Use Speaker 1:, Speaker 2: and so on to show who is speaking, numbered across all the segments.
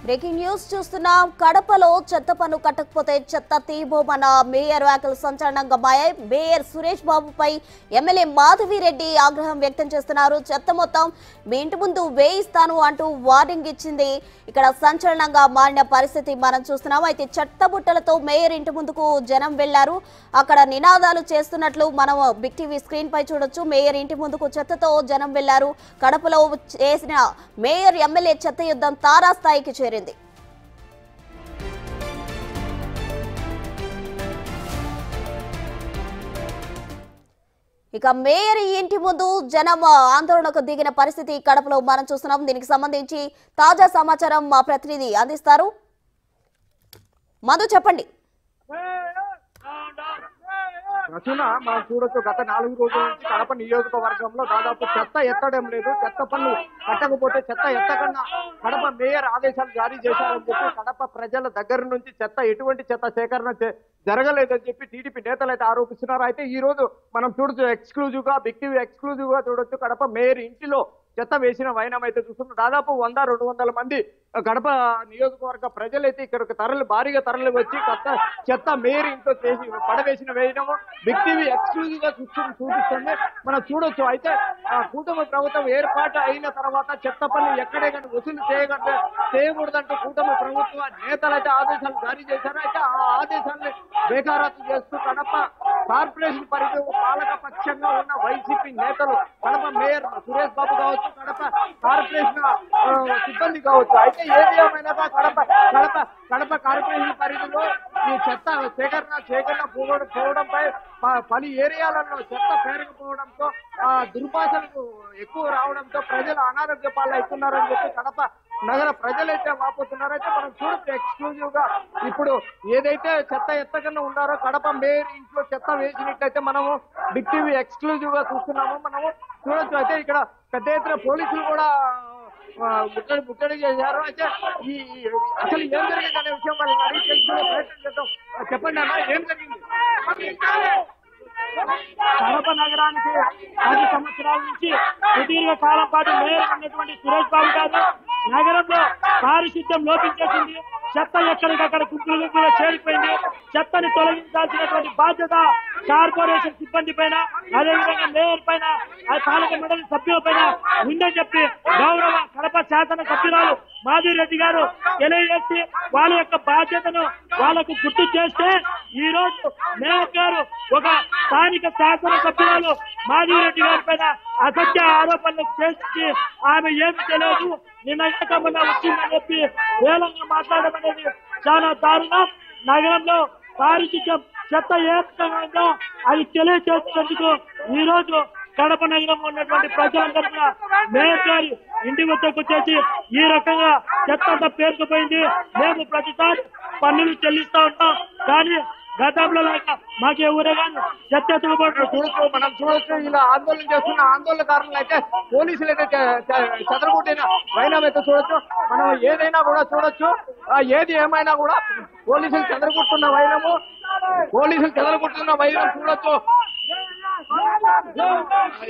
Speaker 1: Breaking news చూస్తున్నాం. కడపలో చెత్త పన్ను కట్టకపోతే చెత్త తీయబోమన్న మేయర్ వ్యాఖ్యలు సంచలనంగా మాయాయి. మేయర్ సురేష్ బాబుపై ఎమ్మెల్యే మాధవిరెడ్డి ఆగ్రహం వ్యక్తం చేస్తున్నారు. చెత్త మొత్తం మీ ఇంటి ముందు వేయిస్తాను అంటూ వార్నింగ్ ఇచ్చింది. ఇక్కడ సంచలనంగా మారిన పరిస్థితి మనం చూస్తున్నాం. అయితే చెత్త బుట్టలతో మేయర్ ఇంటి ముందుకు జనం వెళ్లారు. అక్కడ నినాదాలు చేస్తున్నట్లు మనం బిగ్ టీవీ స్క్రీన్ పై చూడొచ్చు. మేయర్ ఇంటి ముందుకు చెత్తతో జనం వెళ్లారు. కడపలో చేసిన మేయర్ ఎమ్మెల్యే చెత్త యుద్ధం తారాస్థాయికి చేరింది. ఇక మేయర్ ఇంటి ముందు జనం ఆందోళనకు దిగిన పరిస్థితి కడపలో మనం చూస్తున్నాం. దీనికి సంబంధించి తాజా సమాచారం మా ప్రతినిధి అందిస్తారు. మధు, చెప్పండి.
Speaker 2: రచన మనం చూడొచ్చు, గత 4 రోజుల నుంచి కడప నియోజకవర్గంలో దాదాపు చెత్త ఎత్తడం లేదు. చెత్త పన్ను కట్టకపోతే చెత్త ఎత్తకన్నా కడప మేయర్ ఆదేశాలు జారీ చేశారని చెప్పి కడప ప్రజల దగ్గర నుంచి ఎటువంటి చెత్త సేకరణ జరగలేదని చెప్పి టీడీపీ నేతలు అయితే ఆరోపిస్తున్నారు. అయితే ఈ రోజు మనం చూడొచ్చు, ఎక్స్క్లూజివ్ గా బిగ్ టీవీ ఎక్స్క్లూజివ్ గా చూడొచ్చు, కడప మేయర్ ఇంటిలో చెత్త వేసిన వైనం అయితే చూస్తున్నాం. దాదాపు 100-200 మంది కడప నియోజకవర్గ ప్రజలైతే ఇక్కడికి భారీగా తరలి వచ్చి చెత్త మేయర్ ఇంట్లో చేసి పడవేసిన వేయడము బిగ్ టీవీ ఎక్స్క్లూజివ్ గా చూపిస్తుంది. మనం చూడొచ్చు. అయితే కూటమి ప్రభుత్వం ఏర్పాటు అయిన తర్వాత చెత్త పన్ను ఎక్కడే కానీ వసూలు చేయకూడదంటూ కూటమి ప్రభుత్వ నేతలైతే ఆదేశాలు జారీ చేశారు. అయితే ఆ ఆదేశాన్ని బేఖారత్తు చేస్తూ కడప కార్పొరేషన్ పరిధి పాలక పక్షంగా ఉన్న వైసీపీ నేతలు, కడప మేయర్ సురేష్ బాబు కావచ్చు, కడప కార్పొరేషన్ సిబ్బంది కావచ్చు, అయితే ఏది ఏమైనా కడప కార్పొరేషన్ పరిధిలో ఈ చెత్త సేకరణ పోవడంపై పలు ఏరియాలలో చెత్త పేరకపోవడంతో దుర్భాషలకు ఎక్కువ రావడంతో ప్రజలు అనారోగ్య పాలు అవుతున్నారని చెప్పి కడప నగర ప్రజలైతే వాపోతున్నారు. అయితే మనం చూడొచ్చు, ఎక్స్క్లూజివ్ గా ఇప్పుడు ఏదైతే చెత్త ఎత్తకన్నా ఉన్నారో కడప మేయర్ ఇంట్లో చెత్త వేసినట్లయితే మనము బిగ్ టీవీ ఎక్స్క్లూజివ్ గా చూస్తున్నాము. మనము చూడొచ్చు. అయితే ఇక్కడ పెద్ద ఎత్తున పోలీసులు కూడా ముట్టడి చేశారు. అయితే అసలు ఏం జరిగింది అనే విషయం వాళ్ళని అడిగి తెలుసుకునే ప్రయత్నం చేద్దాం. చెప్పండి అన్న, ఏం జరిగింది?
Speaker 3: కడప నగరానికి 10 సంవత్సరాల నుంచి సుదీర్ఘ కాలం పాటు మేయర్ ఉన్నటువంటి సురేష్ బాబు గారు నగరంలో పారిశుద్ధ్యం లోపించేసింది. చెత్త ఎక్కడికక్కడ గుంపులుగా చేరిపోయింది. చెత్తని తొలగించాల్సినటువంటి బాధ్యత కార్పొరేషన్ సిబ్బంది పైన, అదేవిధంగా మేయర్ పైన, పాలక మండలి సభ్యుల పైన ఉందని చెప్పి గౌరవ కడప శాసన సభ్యురాలు మాధవిరెడ్డి గారు తెలియజేసి వాళ్ళ యొక్క బాధ్యతను వాళ్లకు గుర్తు చేస్తే ఈ రోజు మేయర్ గారు ఒక స్థానిక శాసన సభ్యురాలు మాధవిరెడ్డి గారి పైన అసత్య ఆరోపణలు చేసి ఆమె ఏమి తెలియదు, నిన్న వచ్చిందని చెప్పి వేలంగా మాట్లాడడం అనేది చాలా దారుణం. నగరంలో పారిశుద్ధ్యం చెత్త ఏ విధంగా ఉందో అది తెలియజేసేందుకు ఈ రోజు కడప నగరంలో ఉన్నటువంటి ప్రజలందరూ కూడా మేయర్ గారి ఇంటి వద్దకు వచ్చేసి ఈ రకంగా చెత్త అంతా పేరుకుపోయింది, మేము ప్రతిసారి పన్నులు చెల్లిస్తా ఉంటాం, కానీ గతంలో లేక మాకు ఎవరే కానీ చెత్త
Speaker 2: మనం చూడొచ్చు. ఇలా ఆందోళన చేస్తున్న ఆందోళనకారులు అయితే పోలీసులు అయితే చెదరగొట్టిన వైనం అయితే చూడొచ్చు. మనం ఏదైనా కూడా చూడొచ్చు. ఏది ఏమైనా కూడా పోలీసులు చెదరగొట్టున్న వైనం చూడొచ్చు.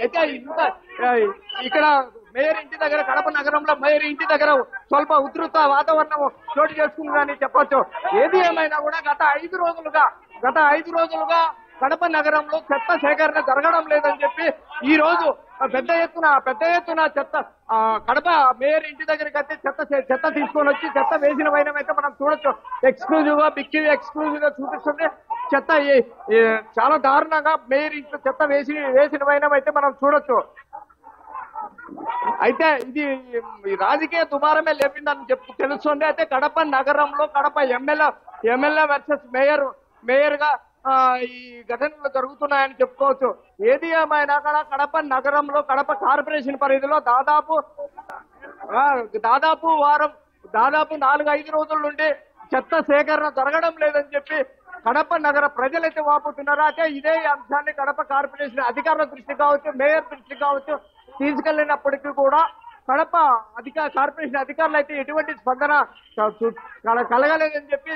Speaker 2: అయితే ఇక్కడ మేయర్ ఇంటి దగ్గర, కడప నగరంలో మేయర్ ఇంటి దగ్గర స్వల్ప ఉధృత వాతావరణం చోటు చేసుకుందని చెప్పొచ్చు. ఏది ఏమైనా కూడా గత 5 రోజులుగా కడప నగరంలో చెత్త సేకరణ జరగడం లేదని చెప్పి ఈ రోజు పెద్ద ఎత్తున చెత్త కడప మేయర్ ఇంటి దగ్గరికి అయితే చెత్త తీసుకొని వచ్చి చెత్త వేసిన వైనం అయితే మనం చూడొచ్చు. ఎక్స్క్లూజివ్ గా బిగ్ టీవీ ఎక్స్క్లూజివ్ గా చూపిస్తుంది. చెత్త చాలా దారుణంగా మేయర్ ఇంట్లో చెత్త వేసిన వైనం అయితే మనం చూడొచ్చు. అయితే ఇది రాజకీయ దుమారమే లేపిందని తెలుస్తుంది. అయితే కడప నగరంలో కడప ఎమ్మెల్యే వర్సెస్ మేయర్ గా ఈ ఘటనలు జరుగుతున్నాయని చెప్పుకోవచ్చు. ఏది ఏమైనా కూడా కడప నగరంలో కడప కార్పొరేషన్ పరిధిలో దాదాపు 4-5 రోజుల నుండి చెత్త సేకరణ జరగడం లేదని చెప్పి కడప నగర ప్రజలైతే వాపోతున్నారు. అయితే ఇదే అంశాన్ని కడప కార్పొరేషన్ అధికారుల దృష్టి కావచ్చు, మేయర్ దృష్టి కావచ్చు తీసుకెళ్లినప్పటికీ కూడా కడప కార్పొరేషన్ అధికారులు అయితే ఎటువంటి స్పందన కలగలేదని చెప్పి